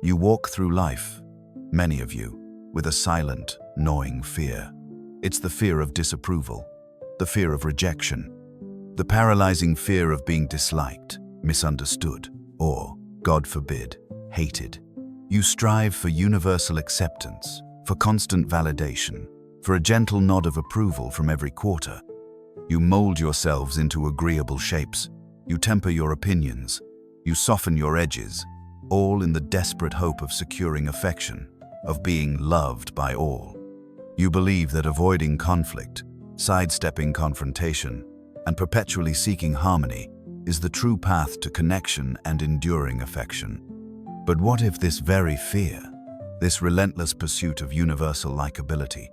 You walk through life, many of you, with a silent, gnawing fear. It's the fear of disapproval, the fear of rejection, the paralyzing fear of being disliked, misunderstood, or, God forbid, hated. You strive for universal acceptance, for constant validation, for a gentle nod of approval from every quarter. You mold yourselves into agreeable shapes. You temper your opinions. You soften your edges, all in the desperate hope of securing affection, of being loved by all. You believe that avoiding conflict, sidestepping confrontation, and perpetually seeking harmony is the true path to connection and enduring affection. But what if this very fear, this relentless pursuit of universal likability,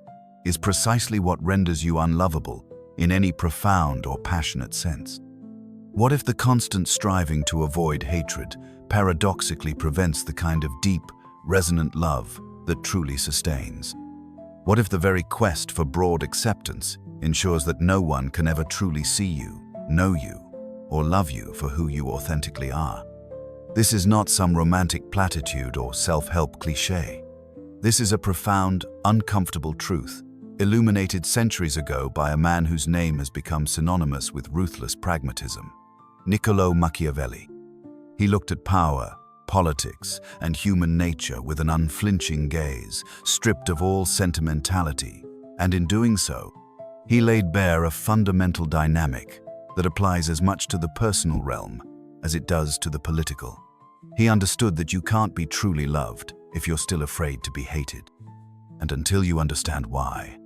is precisely what renders you unlovable in any profound or passionate sense? What if the constant striving to avoid hatred paradoxically prevents the kind of deep, resonant love that truly sustains? What if the very quest for broad acceptance ensures that no one can ever truly see you, know you, or love you for who you authentically are? This is not some romantic platitude or self-help cliché. This is a profound, uncomfortable truth, illuminated centuries ago by a man whose name has become synonymous with ruthless pragmatism, Niccolo Machiavelli. He looked at power, politics, and human nature with an unflinching gaze, stripped of all sentimentality, and in doing so, he laid bare a fundamental dynamic that applies as much to the personal realm as it does to the political. He understood that you can't be truly loved if you're still afraid to be hated. And until you understand why,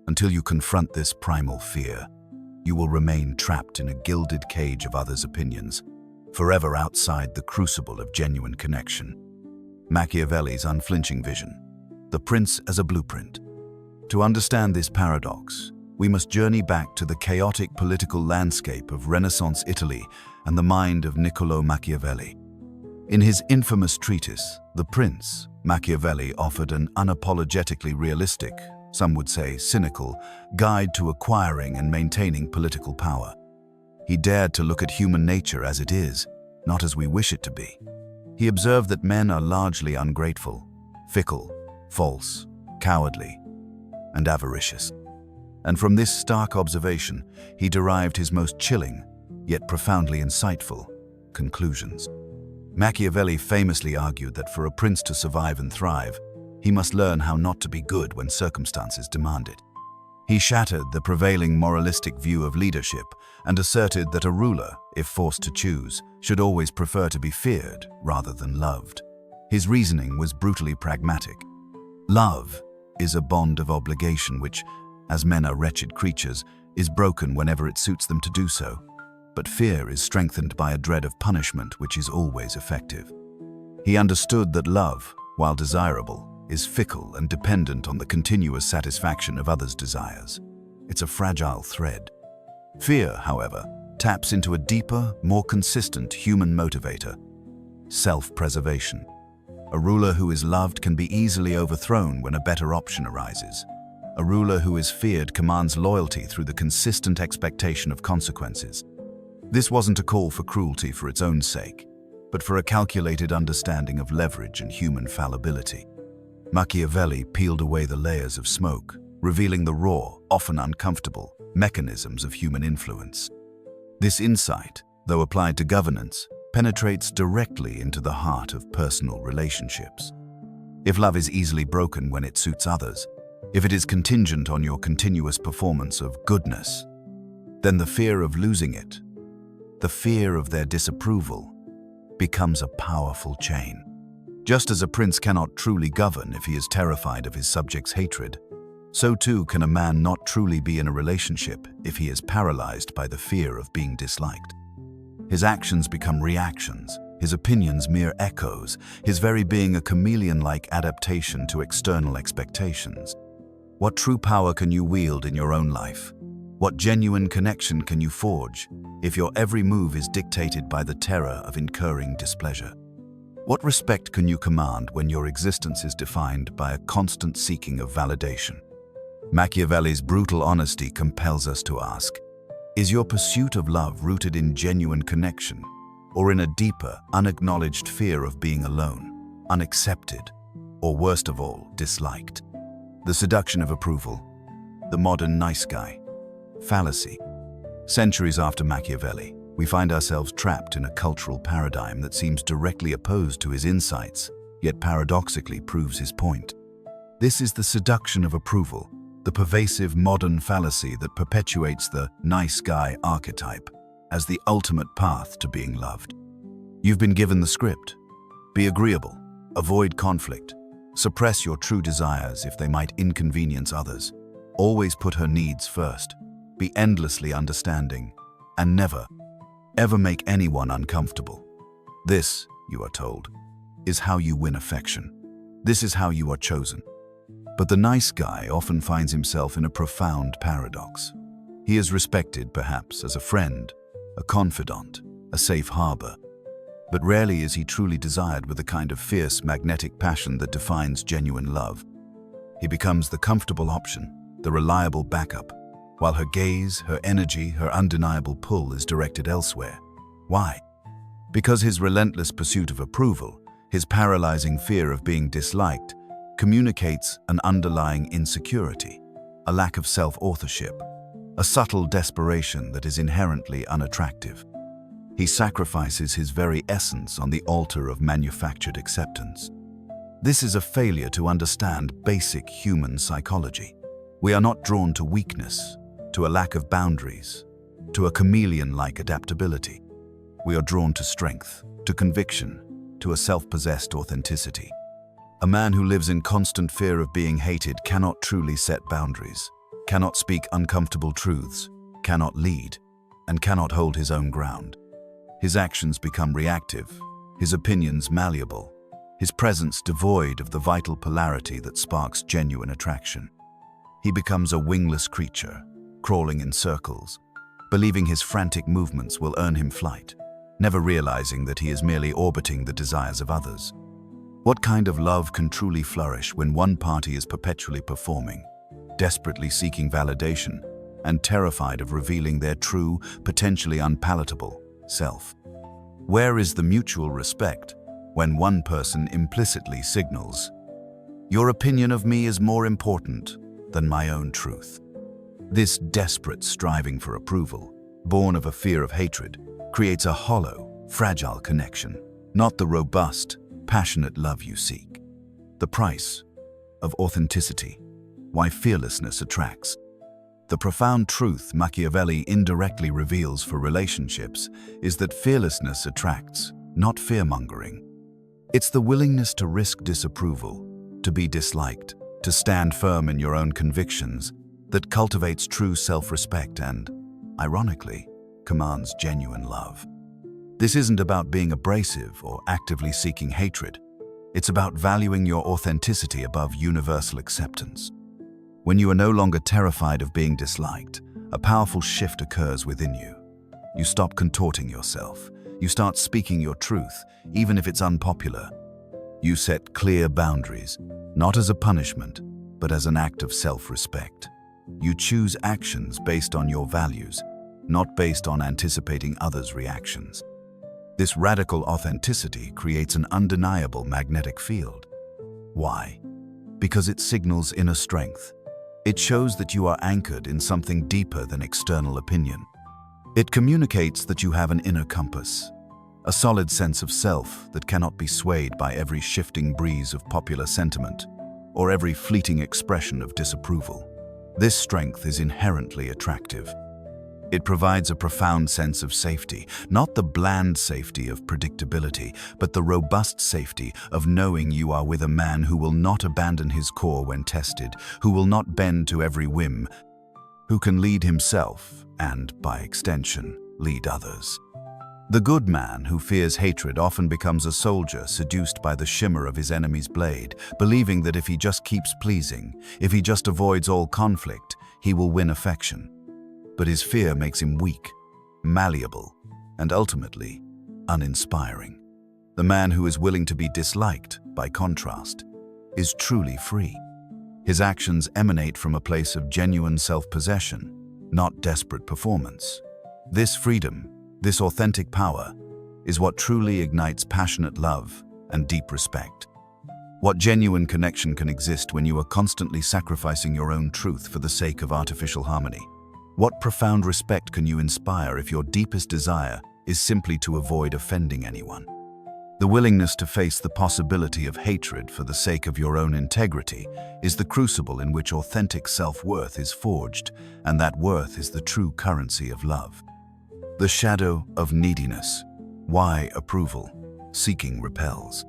until you confront this primal fear, you will remain trapped in a gilded cage of others' opinions, forever outside the crucible of genuine connection. Machiavelli's unflinching vision, the prince as a blueprint. To understand this paradox, we must journey back to the chaotic political landscape of Renaissance Italy and the mind of Niccolo Machiavelli. In his infamous treatise, The Prince, Machiavelli offered an unapologetically realistic, some would say cynical, guide to acquiring and maintaining political power. He dared to look at human nature as it is, not as we wish it to be. He observed that men are largely ungrateful, fickle, false, cowardly, and avaricious. And from this stark observation, he derived his most chilling, yet profoundly insightful, conclusions. Machiavelli famously argued that for a prince to survive and thrive, he must learn how not to be good when circumstances demand it. He shattered the prevailing moralistic view of leadership and asserted that a ruler, if forced to choose, should always prefer to be feared rather than loved. His reasoning was brutally pragmatic. Love is a bond of obligation which, as men are wretched creatures, is broken whenever it suits them to do so. But fear is strengthened by a dread of punishment which is always effective. He understood that love, while desirable, is fickle and dependent on the continuous satisfaction of others' desires. It's a fragile thread. Fear, however, taps into a deeper, more consistent human motivator: self-preservation. A ruler who is loved can be easily overthrown when a better option arises. A ruler who is feared commands loyalty through the consistent expectation of consequences. This wasn't a call for cruelty for its own sake, but for a calculated understanding of leverage and human fallibility. Machiavelli peeled away the layers of smoke, revealing the raw, often uncomfortable, mechanisms of human influence. This insight, though applied to governance, penetrates directly into the heart of personal relationships. If love is easily broken when it suits others, if it is contingent on your continuous performance of goodness, then the fear of losing it, the fear of their disapproval, becomes a powerful chain. Just as a prince cannot truly govern if he is terrified of his subjects' hatred, so too can a man not truly be in a relationship if he is paralyzed by the fear of being disliked. His actions become reactions, his opinions mere echoes, his very being a chameleon-like adaptation to external expectations. What true power can you wield in your own life? What genuine connection can you forge if your every move is dictated by the terror of incurring displeasure? What respect can you command when your existence is defined by a constant seeking of validation? Machiavelli's brutal honesty compels us to ask, is your pursuit of love rooted in genuine connection, or in a deeper, unacknowledged fear of being alone? unaccepted, or worst of all, disliked. The seduction of approval, the modern nice guy, fallacy. Centuries after Machiavelli, we find ourselves trapped in a cultural paradigm that seems directly opposed to his insights, yet paradoxically proves his point. This is the seduction of approval, the pervasive modern fallacy that perpetuates the nice guy archetype as the ultimate path to being loved. You've been given the script. Be agreeable, avoid conflict, suppress your true desires if they might inconvenience others, always put her needs first, be endlessly understanding, and never, ever make anyone uncomfortable. This, you are told, is how you win affection. This is how you are chosen. But the nice guy often finds himself in a profound paradox. He is respected, perhaps, as a friend, a confidant, a safe harbor. But rarely is he truly desired with the kind of fierce, magnetic passion that defines genuine love. He becomes the comfortable option, the reliable backup, while her gaze, her energy, her undeniable pull is directed elsewhere. Why? Because his relentless pursuit of approval, his paralyzing fear of being disliked, communicates an underlying insecurity, a lack of self-authorship, a subtle desperation that is inherently unattractive. He sacrifices his very essence on the altar of manufactured acceptance. This is a failure to understand basic human psychology. We are not drawn to weakness, to a lack of boundaries, to a chameleon-like adaptability. We are drawn to strength, to conviction, to a self-possessed authenticity. A man who lives in constant fear of being hated cannot truly set boundaries, cannot speak uncomfortable truths, cannot lead, and cannot hold his own ground. His actions become reactive, his opinions malleable, his presence devoid of the vital polarity that sparks genuine attraction. He becomes a wingless creature, crawling in circles, believing his frantic movements will earn him flight, never realizing that he is merely orbiting the desires of others. What kind of love can truly flourish when one party is perpetually performing, desperately seeking validation, and terrified of revealing their true, potentially unpalatable self? Where is the mutual respect when one person implicitly signals, "Your opinion of me is more important than my own truth"? This desperate striving for approval, born of a fear of hatred, creates a hollow, fragile connection, not the robust, passionate love you seek. The price of authenticity, why fearlessness attracts. The profound truth Machiavelli indirectly reveals for relationships is that fearlessness attracts, not fear-mongering. It's the willingness to risk disapproval, to be disliked, to stand firm in your own convictions, that cultivates true self-respect and, ironically, commands genuine love. This isn't about being abrasive or actively seeking hatred. It's about valuing your authenticity above universal acceptance. When you are no longer terrified of being disliked, a powerful shift occurs within you. You stop contorting yourself. You start speaking your truth, even if it's unpopular. You set clear boundaries, not as a punishment, but as an act of self-respect. You choose actions based on your values, not based on anticipating others' reactions. This radical authenticity creates an undeniable magnetic field. Why? Because it signals inner strength. It shows that you are anchored in something deeper than external opinion. It communicates that you have an inner compass, a solid sense of self that cannot be swayed by every shifting breeze of popular sentiment or every fleeting expression of disapproval. This strength is inherently attractive. It provides a profound sense of safety, not the bland safety of predictability, but the robust safety of knowing you are with a man who will not abandon his core when tested, who will not bend to every whim, who can lead himself and, by extension, lead others. The good man who fears hatred often becomes a soldier seduced by the shimmer of his enemy's blade, believing that if he just keeps pleasing, if he just avoids all conflict, he will win affection. But his fear makes him weak, malleable, and ultimately uninspiring. The man who is willing to be disliked, by contrast, is truly free. His actions emanate from a place of genuine self-possession, not desperate performance. This freedom, this authentic power, is what truly ignites passionate love and deep respect. What genuine connection can exist when you are constantly sacrificing your own truth for the sake of artificial harmony? What profound respect can you inspire if your deepest desire is simply to avoid offending anyone? The willingness to face the possibility of hatred for the sake of your own integrity is the crucible in which authentic self-worth is forged, and that worth is the true currency of love. The shadow of neediness. Why approval seeking repels.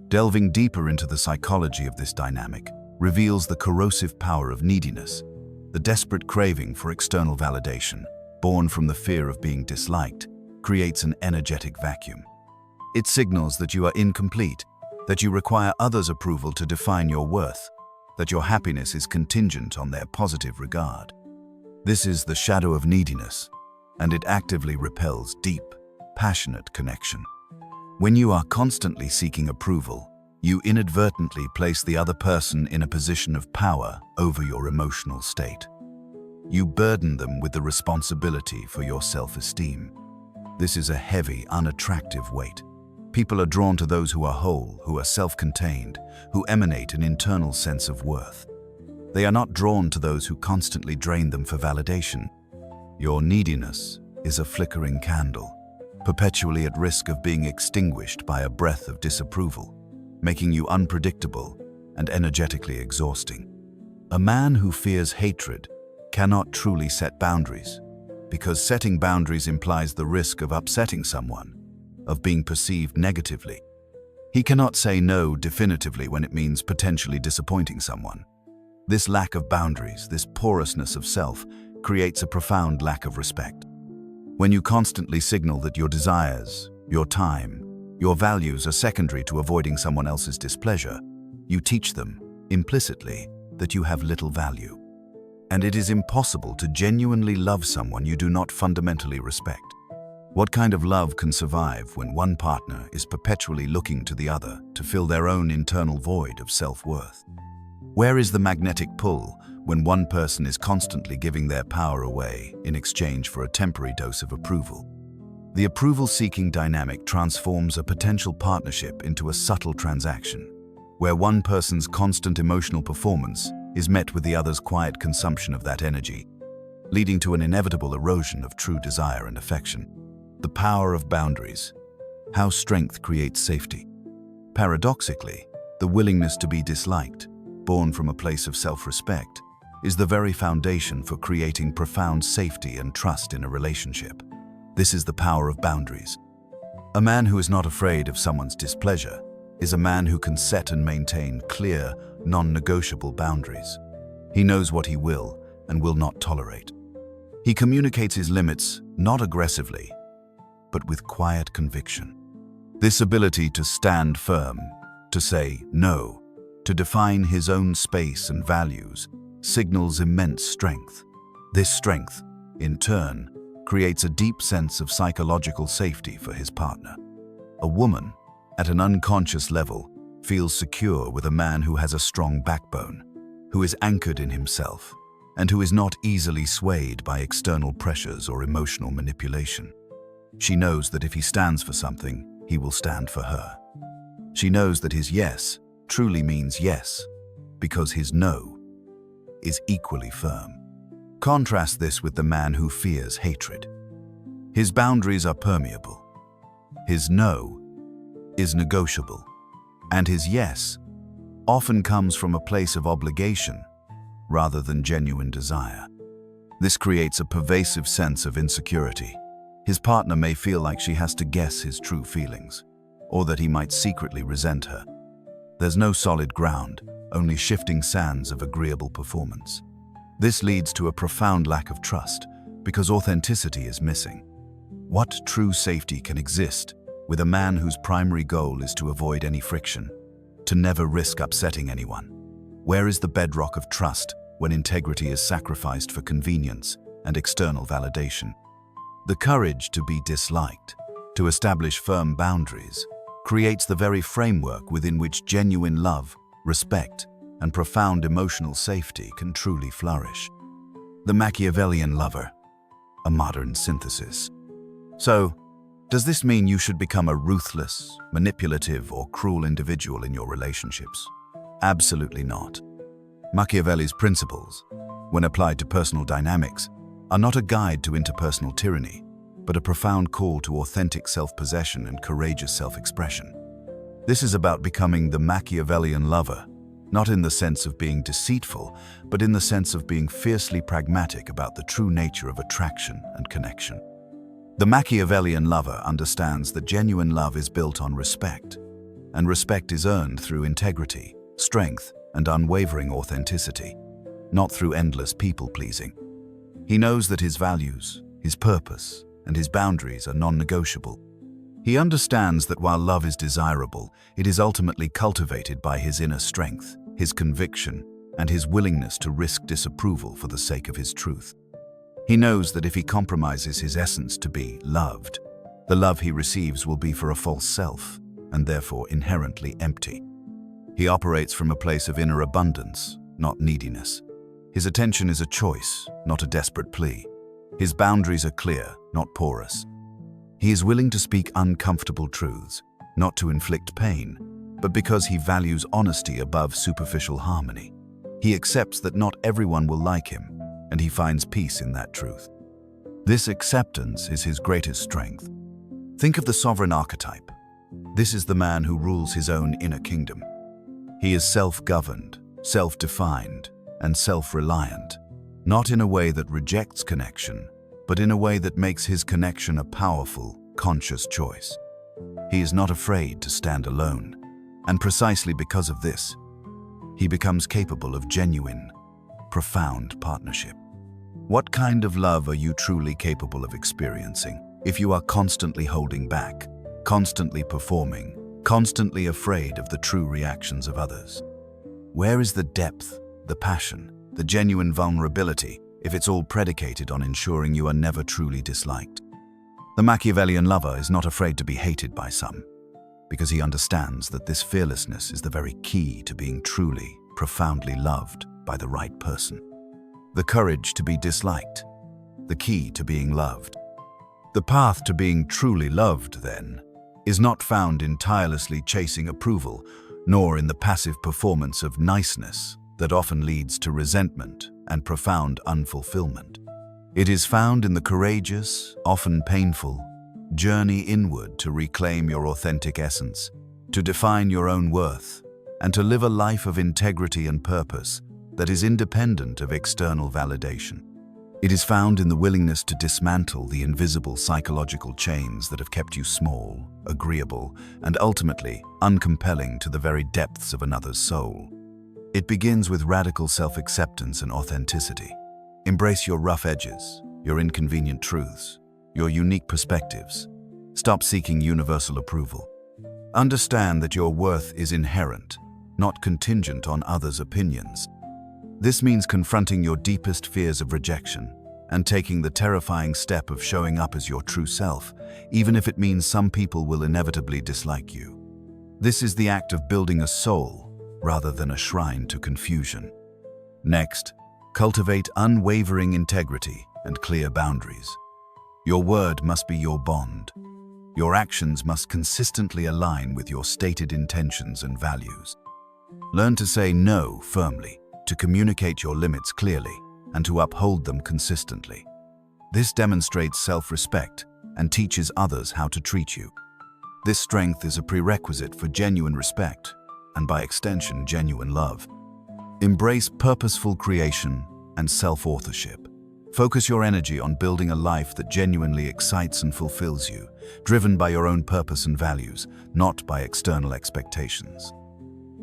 Delving deeper into the psychology of this dynamic reveals the corrosive power of neediness, the desperate craving for external validation, born from the fear of being disliked, creates an energetic vacuum. It signals that you are incomplete, that you require others' approval to define your worth, that your happiness is contingent on their positive regard. This is the shadow of neediness, and it actively repels deep, passionate connection. When you are constantly seeking approval, you inadvertently place the other person in a position of power over your emotional state. You burden them with the responsibility for your self-esteem. This is a heavy, unattractive weight. People are drawn to those who are whole, who are self-contained, who emanate an internal sense of worth. They are not drawn to those who constantly drain them for validation. Your neediness is a flickering candle, perpetually at risk of being extinguished by a breath of disapproval, making you unpredictable and energetically exhausting. A man who fears hatred cannot truly set boundaries, because setting boundaries implies the risk of upsetting someone, of being perceived negatively. He cannot say no definitively when it means potentially disappointing someone. This lack of boundaries, this porousness of self, creates a profound lack of respect. When you constantly signal that your desires, your time, your values are secondary to avoiding someone else's displeasure, you teach them, implicitly, that you have little value. And it is impossible to genuinely love someone you do not fundamentally respect. What kind of love can survive when one partner is perpetually looking to the other to fill their own internal void of self-worth? Where is the magnetic pull when one person is constantly giving their power away in exchange for a temporary dose of approval? The approval-seeking dynamic transforms a potential partnership into a subtle transaction, where one person's constant emotional performance is met with the other's quiet consumption of that energy, leading to an inevitable erosion of true desire and affection. The power of boundaries. How strength creates safety. Paradoxically, the willingness to be disliked, born from a place of self-respect, is the very foundation for creating profound safety and trust in a relationship. This is the power of boundaries. A man who is not afraid of someone's displeasure is a man who can set and maintain clear, non-negotiable boundaries. He knows what he will and will not tolerate. He communicates his limits not aggressively, but with quiet conviction. This ability to stand firm, to say no, to define his own space and values, signals immense strength. This strength, in turn, creates a deep sense of psychological safety for his partner. A woman, at an unconscious level, feels secure with a man who has a strong backbone, who is anchored in himself, and who is not easily swayed by external pressures or emotional manipulation. She knows that if he stands for something, he will stand for her. She knows that his yes truly means yes, because his no is equally firm. Contrast this with the man who fears hatred. His boundaries are permeable. His no is negotiable, and his yes often comes from a place of obligation rather than genuine desire. This creates a pervasive sense of insecurity. His partner may feel like she has to guess his true feelings, or that he might secretly resent her. There's no solid ground, only shifting sands of agreeable performance. This leads to a profound lack of trust, because authenticity is missing. What true safety can exist with a man whose primary goal is to avoid any friction, to never risk upsetting anyone? Where is the bedrock of trust when integrity is sacrificed for convenience and external validation? The courage to be disliked, to establish firm boundaries, creates the very framework within which genuine love, respect, and profound emotional safety can truly flourish. The Machiavellian lover, a modern synthesis. So, Does this mean you should become a ruthless, manipulative, or cruel individual in your relationships? Absolutely not. Machiavelli's principles, when applied to personal dynamics, are not a guide to interpersonal tyranny, but a profound call to authentic self-possession and courageous self-expression. This is about becoming the Machiavellian lover, not in the sense of being deceitful, but in the sense of being fiercely pragmatic about the true nature of attraction and connection. The Machiavellian lover understands that genuine love is built on respect, and respect is earned through integrity, strength, and unwavering authenticity, not through endless people-pleasing. He knows that his values, his purpose, and his boundaries are non-negotiable. He understands that while love is desirable, it is ultimately cultivated by his inner strength, his conviction, and his willingness to risk disapproval for the sake of his truth. He knows that if he compromises his essence to be loved, the love he receives will be for a false self, and therefore inherently empty. He operates from a place of inner abundance, not neediness. His attention is a choice, not a desperate plea. His boundaries are clear, not porous. He is willing to speak uncomfortable truths, not to inflict pain, but because he values honesty above superficial harmony. He accepts that not everyone will like him, and he finds peace in that truth. This acceptance is his greatest strength. Think of the sovereign archetype. This is the man who rules his own inner kingdom. He is self-governed, self-defined, and self-reliant, not in a way that rejects connection, but in a way that makes his connection a powerful, conscious choice. He is not afraid to stand alone, and precisely because of this, he becomes capable of genuine, profound partnership. What kind of love are you truly capable of experiencing if you are constantly holding back, constantly performing, constantly afraid of the true reactions of others? Where is the depth, the passion, the genuine vulnerability, if it's all predicated on ensuring you are never truly disliked? The Machiavellian lover is not afraid to be hated by some, because he understands that this fearlessness is the very key to being truly, profoundly loved by the right person. The courage to be disliked, the key to being loved. The path to being truly loved, then, is not found in tirelessly chasing approval, nor in the passive performance of niceness that often leads to resentment and profound unfulfillment. It is found in the courageous, often painful, journey inward to reclaim your authentic essence, to define your own worth, and to live a life of integrity and purpose that is independent of external validation. It is found in the willingness to dismantle the invisible psychological chains that have kept you small, agreeable, and ultimately uncompelling to the very depths of another's soul. It begins with radical self-acceptance and authenticity. Embrace your rough edges, your inconvenient truths, your unique perspectives. Stop seeking universal approval. Understand that your worth is inherent, not contingent on others' opinions. This means confronting your deepest fears of rejection and taking the terrifying step of showing up as your true self, even if it means some people will inevitably dislike you. This is the act of building a soul rather than a shrine to confusion. Next, cultivate unwavering integrity and clear boundaries. Your word must be your bond. Your actions must consistently align with your stated intentions and values. Learn to say no firmly, to communicate your limits clearly, and to uphold them consistently. This demonstrates self-respect and teaches others how to treat you. This strength is a prerequisite for genuine respect, and by extension, genuine love. Embrace purposeful creation and self-authorship. Focus your energy on building a life that genuinely excites and fulfills you, driven by your own purpose and values, not by external expectations.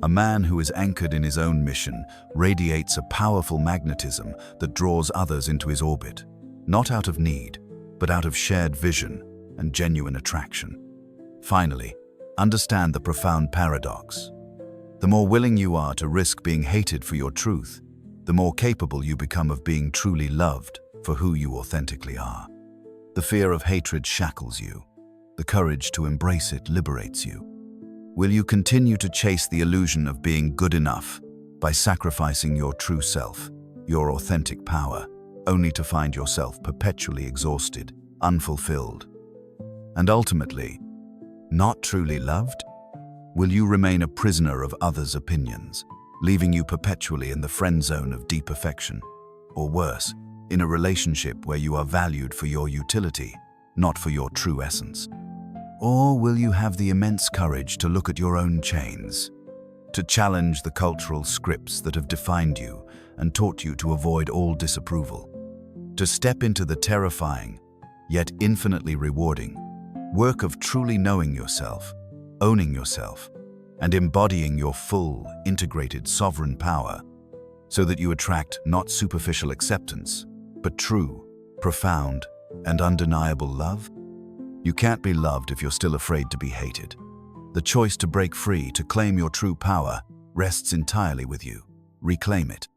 A man who is anchored in his own mission radiates a powerful magnetism that draws others into his orbit, not out of need, but out of shared vision and genuine attraction. Finally, understand the profound paradox. The more willing you are to risk being hated for your truth, the more capable you become of being truly loved for who you authentically are. The fear of hatred shackles you. The courage to embrace it liberates you. Will you continue to chase the illusion of being good enough by sacrificing your true self, your authentic power, only to find yourself perpetually exhausted, unfulfilled? And ultimately, not truly loved? Will you remain a prisoner of others' opinions, leaving you perpetually in the friend zone of deep affection? Or worse, in a relationship where you are valued for your utility, not for your true essence? Or will you have the immense courage to look at your own chains, to challenge the cultural scripts that have defined you and taught you to avoid all disapproval, to step into the terrifying, yet infinitely rewarding, work of truly knowing yourself, owning yourself, and embodying your full, integrated, sovereign power, so that you attract not superficial acceptance, but true, profound, and undeniable love? You can't be loved if you're still afraid to be hated. The choice to break free, to claim your true power, rests entirely with you. Reclaim it.